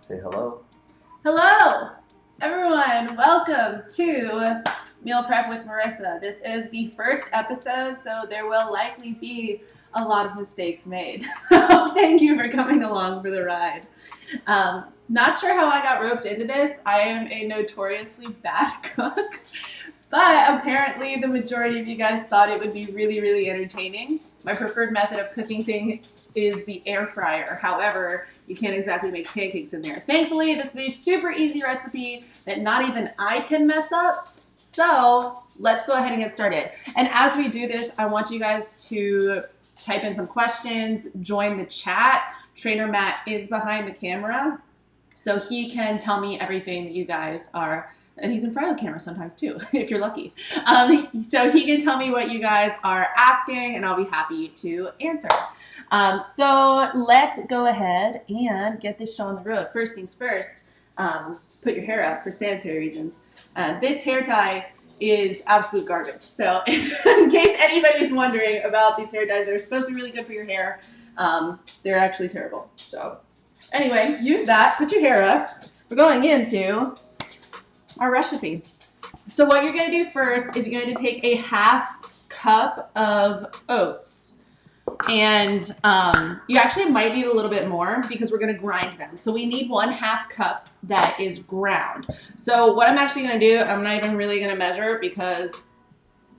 Say hello. Hello, everyone. Welcome to Meal Prep with Marissa. This is the first episode, so there will likely be a lot of mistakes made. So thank you for coming along for the ride. Not sure how I got roped into this. I am a notoriously bad cook, but apparently the majority of you guys thought it would be really, really entertaining. My preferred method of cooking things is the air fryer. However, you can't exactly make pancakes in there. Thankfully, this is a super easy recipe that not even I can mess up. So let's go ahead and get started. And as we do this, I want you guys to type in some questions, join the chat. Trainer Matt is behind the camera, so he can tell me everything that you guys are, and he's in front of the camera sometimes too, if you're lucky. So he can tell me what you guys are asking, and I'll be happy to answer. So let's go ahead and get this show on the road. First things first, put your hair up for sanitary reasons. This hair tie is absolute garbage. So in case anybody's wondering about these hair ties, they're supposed to be really good for your hair. They're actually terrible. So anyway, use that, put your hair up. We're going into our recipe. So what you're going to do first is you're going to take a half cup of oats. And you actually might need a little bit more because we're going to grind them. So we need 1/2 cup that is ground. So what I'm actually going to do, I'm not even really going to measure because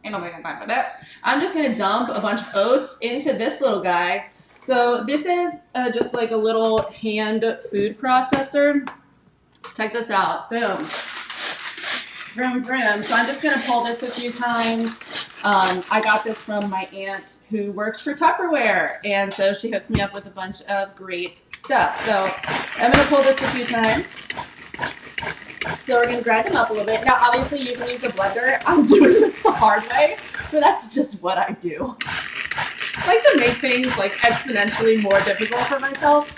I don't make a time for that. I'm just going to dump a bunch of oats into this little guy. So this is just like a little hand food processor. Check this out. Boom. Vroom, vroom. So I'm just going to pull this a few times. I got this from my aunt who works for Tupperware, and so she hooks me up with a bunch of great stuff. So I'm going to pull this a few times. So we're going to grind them up a little bit. Now, obviously, you can use a blender. I'm doing this the hard way, but that's just what I do. I like to make things like exponentially more difficult for myself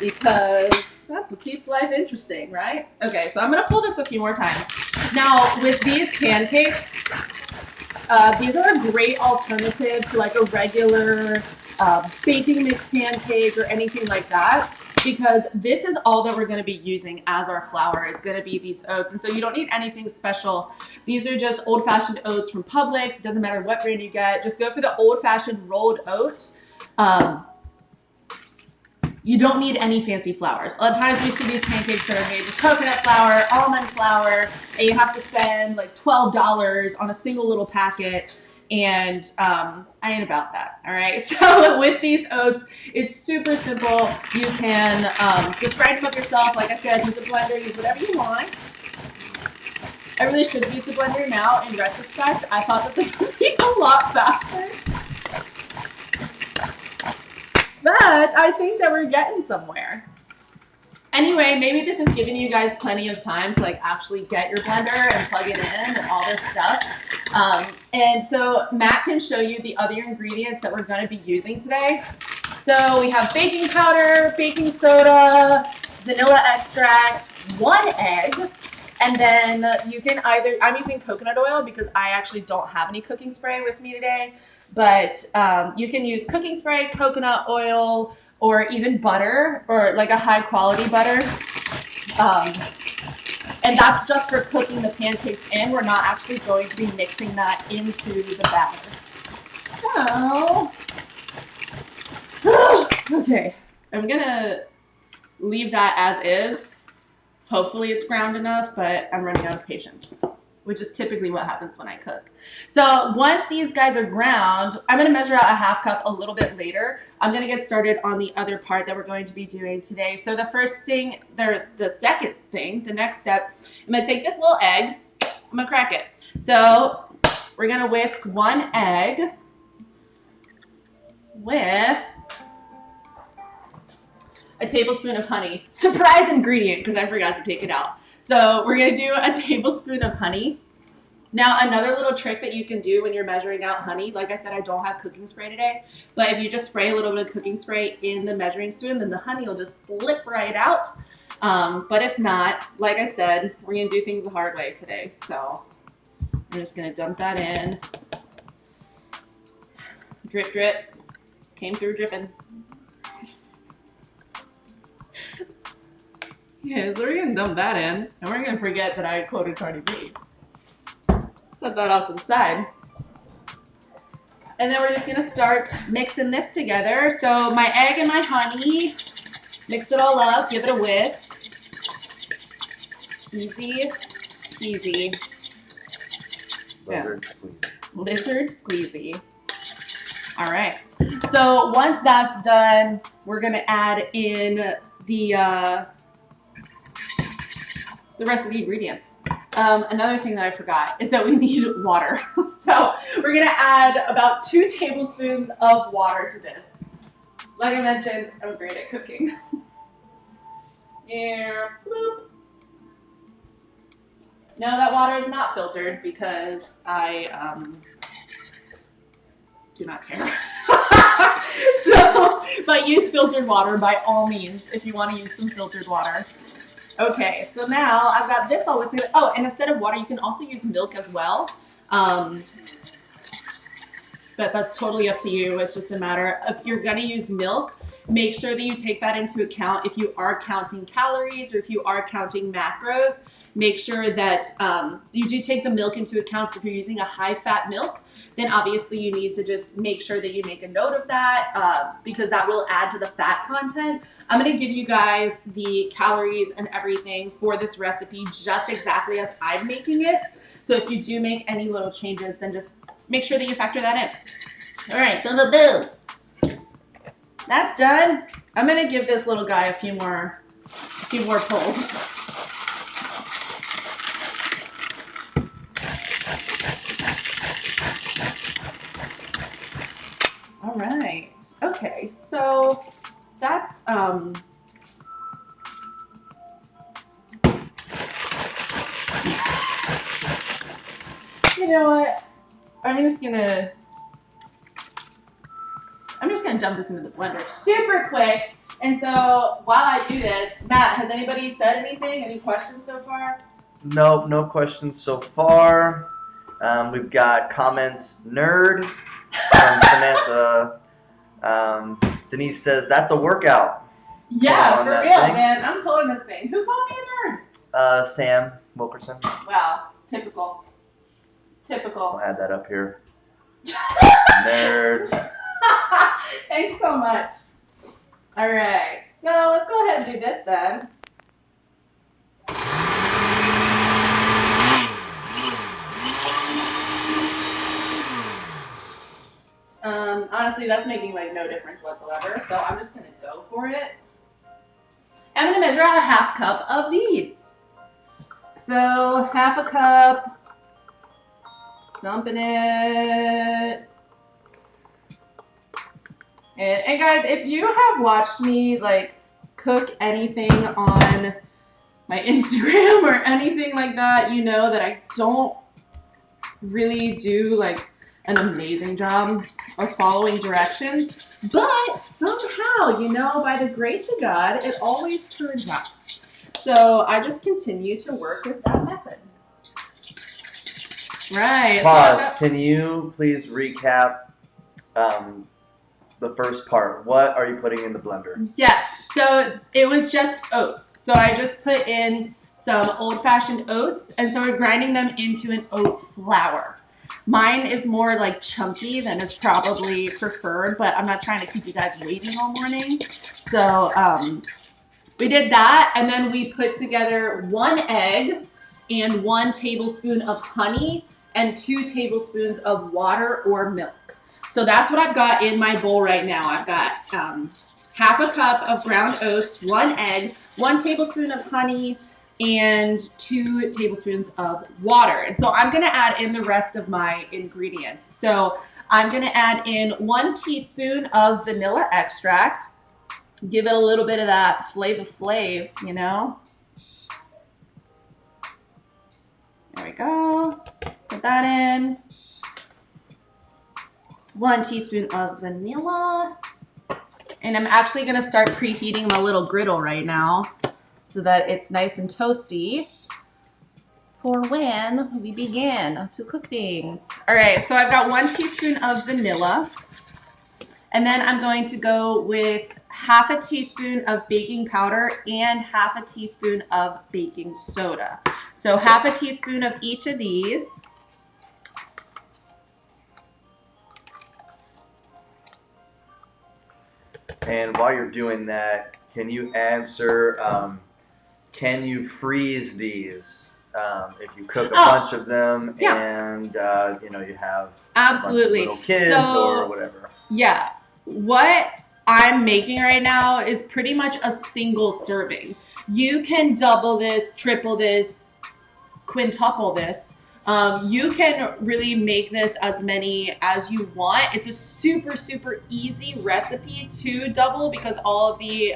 because that's what keeps life interesting, right? Okay, so I'm going to pull this a few more times. Now, with these pancakes, these are a great alternative to like a regular baking mix pancake or anything like that, because this is all that we're going to be using as our flour is going to be these oats. And so you don't need anything special. These are just old-fashioned oats from Publix. It doesn't matter what brand you get. Just go for the old-fashioned rolled oat. You don't need any fancy flours. A lot of times we see these pancakes that are made with coconut flour, almond flour, and you have to spend like $12 on a single little packet, and I ain't about that, all right? So with these oats, it's super simple. You can just grind them up yourself. Like I said, use a blender, use whatever you want. I really should have used a blender now. In retrospect, I thought that this would be a lot faster. But I think that we're getting somewhere. Anyway, maybe this has given you guys plenty of time to like actually get your blender and plug it in and all this stuff. And so Matt can show you the other ingredients that we're going to be using today. So we have baking powder, baking soda, vanilla extract, 1 egg, and then you can either, I'm using coconut oil because I actually don't have any cooking spray with me today. But you can use cooking spray, coconut oil, or even butter, or like a high quality butter. And that's just for cooking the pancakes in. We're not actually going to be mixing that into the batter. So, okay, I'm gonna leave that as is. Hopefully it's ground enough, but I'm running out of patience, which is typically what happens when I cook. So once these guys are ground, I'm going to measure out a 1/2 cup a little bit later. I'm going to get started on the other part that we're going to be doing today. So the second thing, the next step, I'm going to take this little egg, I'm going to crack it. So we're going to whisk 1 egg with a tablespoon of honey. Surprise ingredient, because I forgot to take it out. So we're going to do a tablespoon of honey. Now, another little trick that you can do when you're measuring out honey, like I said, I don't have cooking spray today, but if you just spray a little bit of cooking spray in the measuring spoon, then the honey will just slip right out. But if not, like I said, we're going to do things the hard way today. So I'm just going to dump that in. Drip, drip. Came through dripping. Okay, so we're gonna dump that in, and we're gonna forget that I quoted Cardi B. Set that off to the side. And then we're just gonna start mixing this together. So my egg and my honey, mix it all up, give it a whisk. Easy, easy. Lizard squeeze. Lizard squeezy. All right. So once that's done, we're gonna add in the rest of the ingredients. Another thing that I forgot is that we need water. So we're gonna add about 2 tablespoons of water to this. Like I mentioned, I'm great at cooking. Here, bloop. No, that water is not filtered because I do not care. So, but use filtered water by all means if you want to use some filtered water. Okay, so now I've got this all whisked. Oh, and instead of water, you can also use milk as well. But that's totally up to you. It's just a matter of, if you're gonna use milk, make sure that you take that into account if you are counting calories or if you are counting macros. Make sure that you do take the milk into account. If you're using a high-fat milk, then obviously you need to just make sure that you make a note of that because that will add to the fat content. I'm going to give you guys the calories and everything for this recipe just exactly as I'm making it. So if you do make any little changes, then just make sure that you factor that in. All right, boom, boom, boom. That's done. I'm going to give this little guy a few more pulls. All right. Okay. So that's you know what? I'm just gonna dump this into the blender super quick. And so while I do this, Matt, has anybody said anything? Any questions so far? Nope, no questions so far. We've got comments, nerd, from Samantha. Denise says, that's a workout. Yeah, for real, man. I'm pulling this thing. Who called me a nerd? Sam Wilkerson. Wow, typical. I'll add that up here. Nerd. Thanks so much. All right, so let's go ahead and do this then. Honestly, that's making like no difference whatsoever, so I'm just gonna go for it. I'm gonna measure out a 1/2 cup of these. So 1/2 cup, dumping it. And guys, if you have watched me like cook anything on my Instagram or anything like that, you know that I don't really do like an amazing job of following directions, but somehow, you know, by the grace of God, it always turns out. So I just continue to work with that method. Right. Pause. Can you please recap the first part? What are you putting in the blender? Yes. So it was just oats. So I just put in some old-fashioned oats, and so we're grinding them into an oat flour. Mine is more like chunky than is probably preferred, but I'm not trying to keep you guys waiting all morning. So we did that, and then we put together 1 egg and 1 tablespoon of honey and 2 tablespoons of water or milk. So that's what I've got in my bowl right now. I've got 1/2 cup of ground oats, 1 egg, 1 tablespoon of honey, and 2 tablespoons of water. And so I'm gonna add in the rest of my ingredients. So I'm gonna add in 1 teaspoon of vanilla extract. Give it a little bit of that flav, you know? There we go. Put that in. 1 teaspoon of vanilla. And I'm actually gonna start preheating my little griddle right now so that it's nice and toasty for when we begin to cook things. All right, so I've got 1 teaspoon of vanilla. And then I'm going to go with half a teaspoon of baking powder and half a teaspoon of baking soda. So half a teaspoon of each of these. And while you're doing that, can you answer, can you freeze these? If you cook a bunch of them and, you have absolutely a bunch of little kids or whatever. Yeah. What I'm making right now is pretty much a single serving. You can double this, triple this, quintuple this. You can really make this as many as you want. It's a super, super easy recipe to double because all of the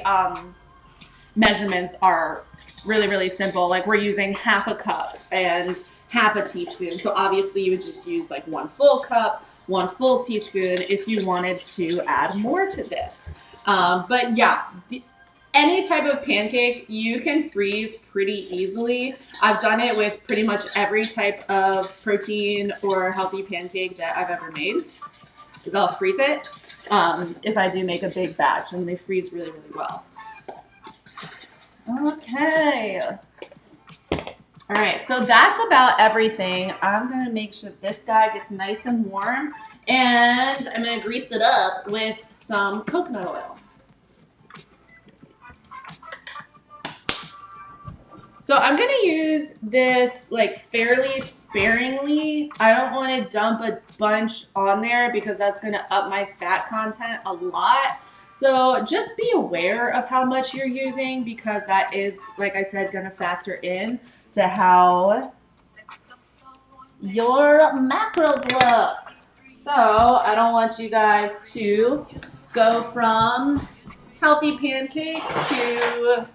measurements are really, really simple. Like we're using half a cup and half a teaspoon. So obviously you would just use like 1 full cup, 1 full teaspoon if you wanted to add more to this. But yeah, any type of pancake you can freeze pretty easily. I've done it with pretty much every type of protein or healthy pancake that I've ever made. Is I'll freeze it if I do make a big batch, and they freeze really, really well. Okay. All right, so that's about everything. I'm gonna make sure this guy gets nice and warm, and I'm gonna grease it up with some coconut oil. So I'm gonna use this like fairly sparingly. I don't want to dump a bunch on there because that's gonna up my fat content a lot. So just be aware of how much you're using because that is, like I said, gonna factor in to how your macros look. So I don't want you guys to go from healthy pancake to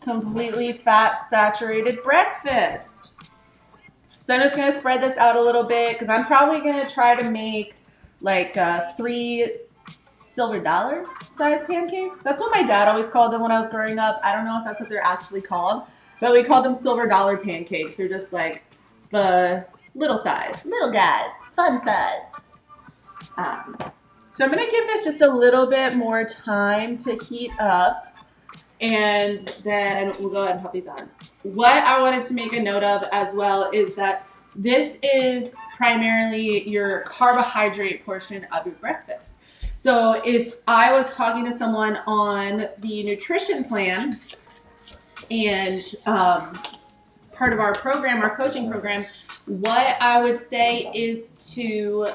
completely fat saturated breakfast. So I'm just gonna spread this out a little bit because I'm probably gonna try to make like 3 silver dollar size pancakes. That's what my dad always called them when I was growing up. I don't know if that's what they're actually called, but we called them silver dollar pancakes. They're just like the little size, little guys, fun size. So I'm gonna give this just a little bit more time to heat up. And then we'll go ahead and pop these on. What I wanted to make a note of as well is that this is primarily your carbohydrate portion of your breakfast. So if I was talking to someone on the nutrition plan and part of our program, our coaching program, what I would say is to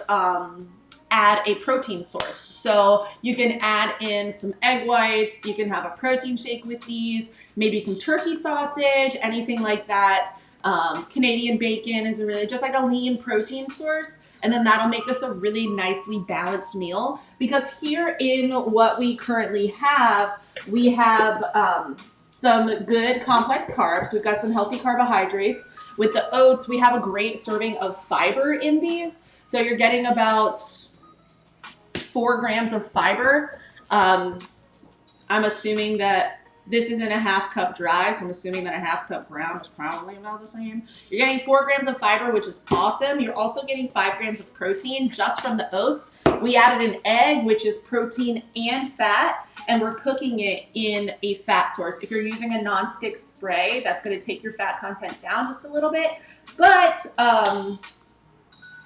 add a protein source. So you can add in some egg whites, you can have a protein shake with these, maybe some turkey sausage, anything like that. Canadian bacon is just like a lean protein source. And then that'll make this a really nicely balanced meal because here in what we currently have, we have some good complex carbs. We've got some healthy carbohydrates. With the oats, we have a great serving of fiber in these. So you're getting about 4 grams of fiber. I'm assuming that this isn't a half cup dry, so I'm assuming that a half cup ground is probably about the same. You're getting 4 grams of fiber, which is awesome. You're also getting 5 grams of protein just from the oats. We added an egg, which is protein and fat, and we're cooking it in a fat source. If you're using a nonstick spray, that's going to take your fat content down just a little bit, but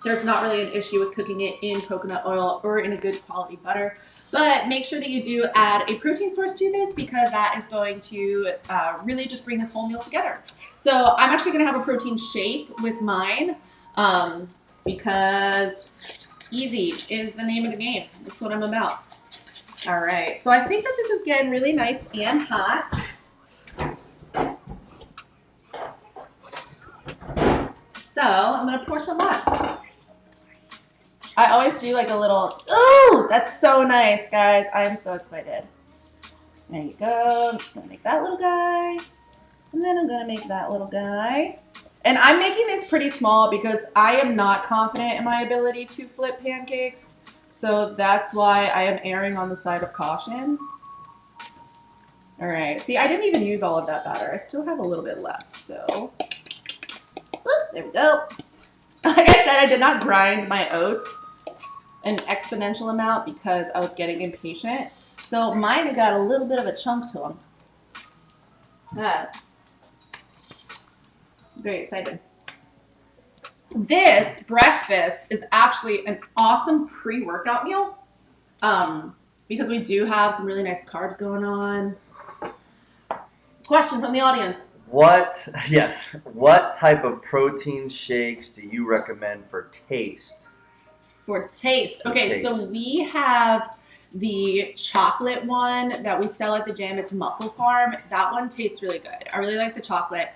there's not really an issue with cooking it in coconut oil or in a good quality butter. But make sure that you do add a protein source to this because that is going to really just bring this whole meal together. So I'm actually going to have a protein shake with mine because easy is the name of the game. That's what I'm about. All right, so I think that this is getting really nice and hot. So I'm going to pour some on. I always do like a little, ooh, that's so nice, guys. I'm so excited. There you go. I'm just going to make that little guy. And then I'm going to make that little guy. And I'm making this pretty small because I am not confident in my ability to flip pancakes. So that's why I am erring on the side of caution. All right. See, I didn't even use all of that batter. I still have a little bit left. So, whoop, there we go. Like I said, I did not grind my oats an exponential amount because I was getting impatient. So mine got a little bit of a chunk to them. Very excited. This breakfast is actually an awesome pre-workout meal because we do have some really nice carbs going on. Question from the audience. What type of protein shakes do you recommend for taste? For taste. Okay, so we have the chocolate one that we sell at the gym. It's Muscle Farm. That one tastes really good. I really like the chocolate.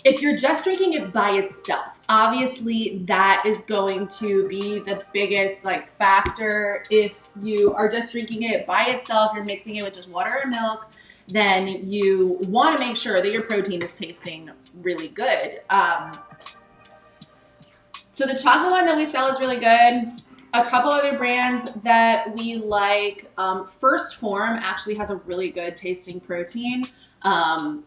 If you're just drinking it by itself, obviously that is going to be the biggest factor. If you are just drinking it by itself, you're mixing it with just water or milk, then you want to make sure that your protein is tasting really good. So the chocolate one that we sell is really good. A couple other brands that we like, First Form actually has a really good tasting protein.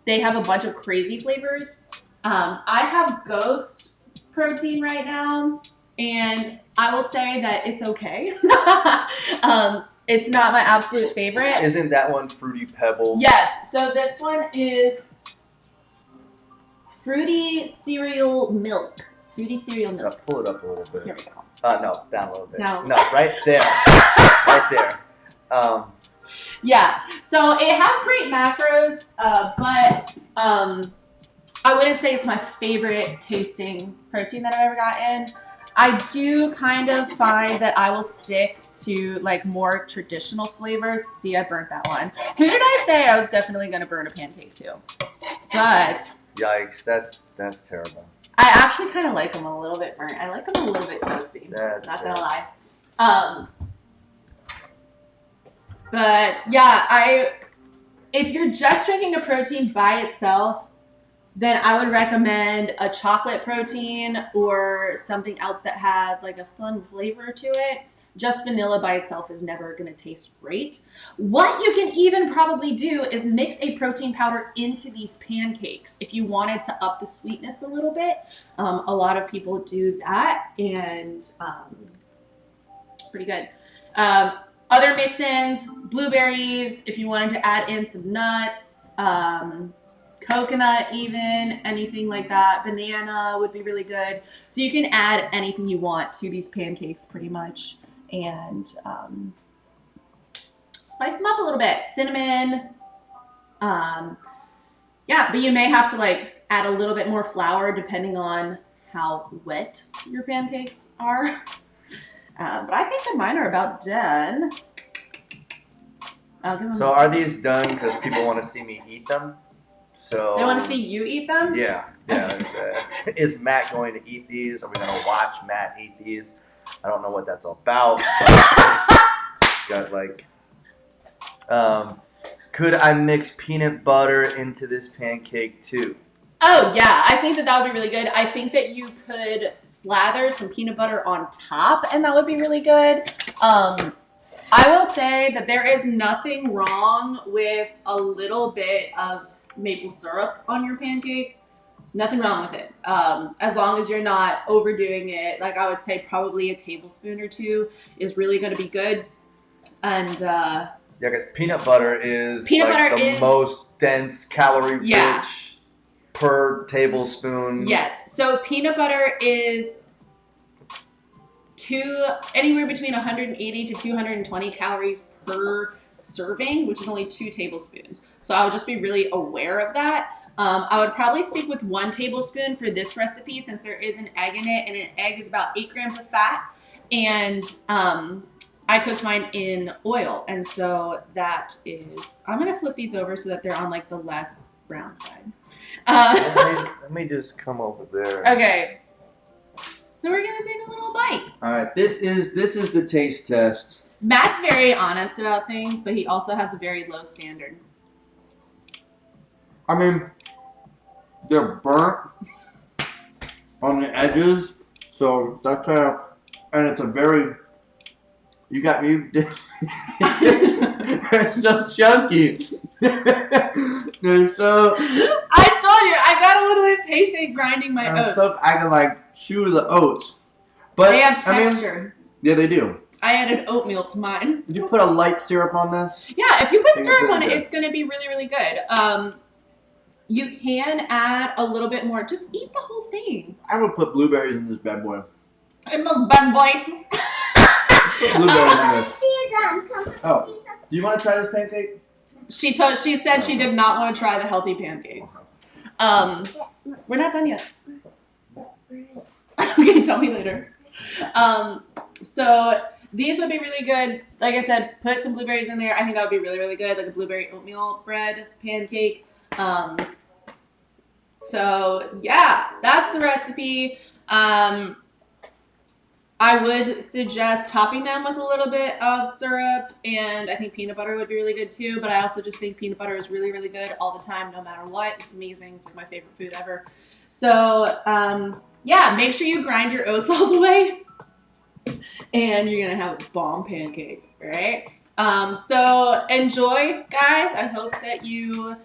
They have a bunch of crazy flavors. I have Ghost protein right now, and I will say that it's okay. It's not my absolute favorite. Isn't that one Fruity Pebbles? Yes. So this one is Fruity Cereal Milk. Fruity Cereal Milk. Pull it up a little bit. Here we go. No, down a little bit. Down. No, right there. Right there. Yeah, so it has great macros, but I wouldn't say it's my favorite tasting protein that I've ever gotten. I do kind of find that I will stick to more traditional flavors. See, I burnt that one. Who did I say I was definitely going to burn a pancake to? But yikes, that's terrible. I actually kind of like them a little bit burnt. I like them a little bit toasty. That's not terrible. gonna lie. But yeah, if you're just drinking a protein by itself, then I would recommend a chocolate protein or something else that has a fun flavor to it. Just vanilla by itself is never going to taste great. What you can even probably do is mix a protein powder into these pancakes if you wanted to up the sweetness a little bit. A lot of people do that, and pretty good. Other mix-ins, blueberries, if you wanted to add in some nuts, coconut even, anything like that. Banana would be really good. So you can add anything you want to these pancakes pretty much, and spice them up a little bit. Cinnamon. Yeah, but you may have to add a little bit more flour depending on how wet your pancakes are. But I think that mine are about done. So are these done because people want to see me eat them? So they want to see you eat them? Yeah. Is Matt going to eat these? Are we going to watch Matt eat these? I don't know what that's all about. Got could I mix peanut butter into this pancake too? Oh, yeah. I think that would be really good. I think that you could slather some peanut butter on top, and that would be really good. I will say that there is nothing wrong with a little bit of maple syrup on your pancake. There's nothing wrong with it. As long as you're not overdoing it. I would say probably a tablespoon or two is really going to be good. And yeah, because peanut butter is the most dense, calorie-rich per tablespoon. Yes. So peanut butter is anywhere between 180 to 220 calories per serving, which is only 2 tablespoons. So I would just be really aware of that. I would probably stick with 1 tablespoon for this recipe since there is an egg in it, and an egg is about 8 grams of fat. And I cooked mine in oil, and so that is. I'm gonna flip these over so that they're on the less brown side. Let me just come over there. Okay. So we're gonna take a little bite. All right. This is the taste test. Matt's very honest about things, but he also has a very low standard. I mean, they're burnt on the edges, so that's kind of, and it's a very. You got me. They're so chunky. They're so. I told you, I got a little impatient grinding my oats. I can chew the oats, but They have texture. Yeah, they do. I added oatmeal to mine. Did you put a light syrup on this? Yeah, if you put It's syrup really on it, good. it's gonna be really, really good. You can add a little bit more. Just eat the whole thing. I would put blueberries in this bad boy. It must bun boy. Put blueberries in this. Oh, do you want to try this pancake? She said she did not want to try the healthy pancakes. We're not done yet. Okay, tell me later. So these would be really good. Like I said, put some blueberries in there. I think that would be really, really good, like a blueberry oatmeal bread pancake. So yeah, that's the recipe. I would suggest topping them with a little bit of syrup, and I think peanut butter would be really good too, but I also just think peanut butter is really, really good all the time, no matter what. It's amazing. It's like my favorite food ever. So yeah, make sure you grind your oats all the way, and you're gonna have a bomb pancake, right? So enjoy, guys. I hope that you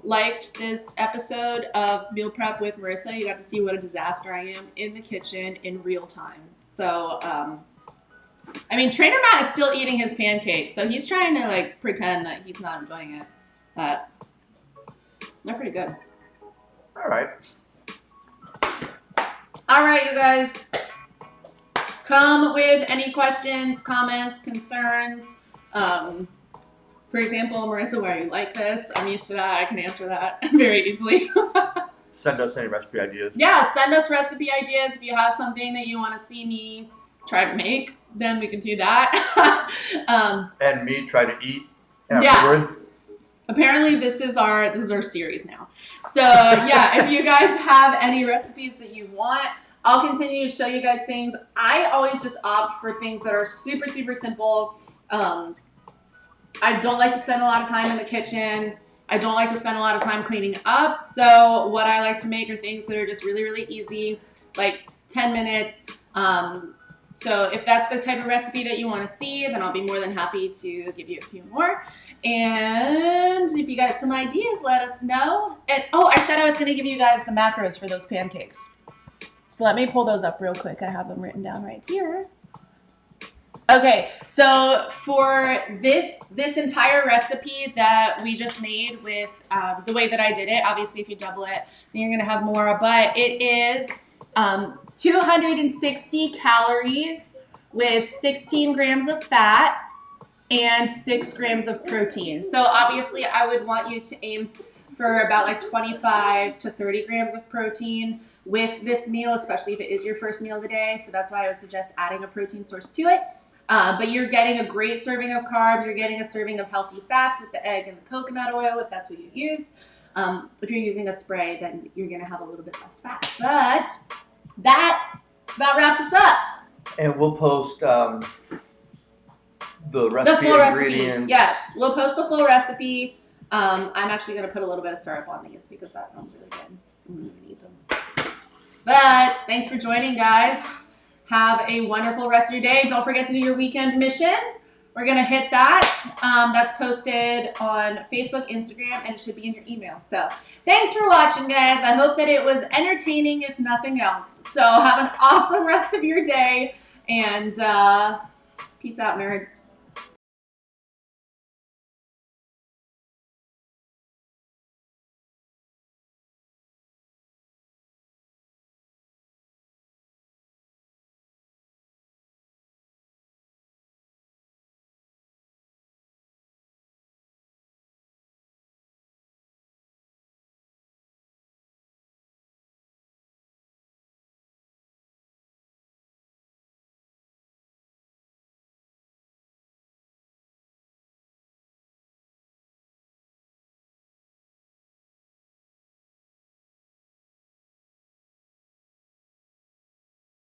liked this episode of Meal Prep with Marissa. You got to see what a disaster I am in the kitchen in real time. So, I mean, Trainer Matt is still eating his pancakes, so he's trying to like pretend that he's not enjoying it. But they're pretty good. All right. All right, you guys. Come with any questions, comments, concerns. For example, Marissa, why do you like this? I'm used to that. I can answer that very easily. Send us any recipe ideas. Yeah, send us recipe ideas. If you have something that you want to see me try to make, then we can do that. And me try to eat Yeah. afterward. Apparently this is our series now. So yeah, if you guys have any recipes that you want, I'll continue to show you guys things. I always just opt for things that are super, super simple. I don't like to spend a lot of time in the kitchen. I don't like to spend a lot of time cleaning up. So what I like to make are things that are just really, really easy, like 10 minutes. So if that's the type of recipe that you want to see, then I'll be more than happy to give you a few more. And if you got some ideas, let us know. And oh, I said I was going to give you guys the macros for those pancakes. So let me pull those up real quick. I have them written down right here. Okay, so for this entire recipe that we just made with the way that I did it, obviously if you double it, then you're going to have more, but it is 260 calories with 16 grams of fat and 6 grams of protein. So obviously I would want you to aim for about like 25 to 30 grams of protein with this meal, especially if it is your first meal of the day. So that's why I would suggest adding a protein source to it. But you're getting a great serving of carbs. You're getting a serving of healthy fats with the egg and the coconut oil, if that's what you use. If you're using a spray, then you're going to have a little bit less fat. But that about wraps us up. And we'll post the The recipe full ingredients. recipe. Yes, we'll post the full recipe. I'm actually going to put a little bit of syrup on these because that sounds really good. I'm going to eat them. But thanks for joining, guys. Have a wonderful rest of your day. Don't forget to do your weekend mission. We're going to hit that. That's posted on Facebook, Instagram, and it should be in your email. So thanks for watching, guys. I hope that it was entertaining, if nothing else. So have an awesome rest of your day, and peace out, nerds.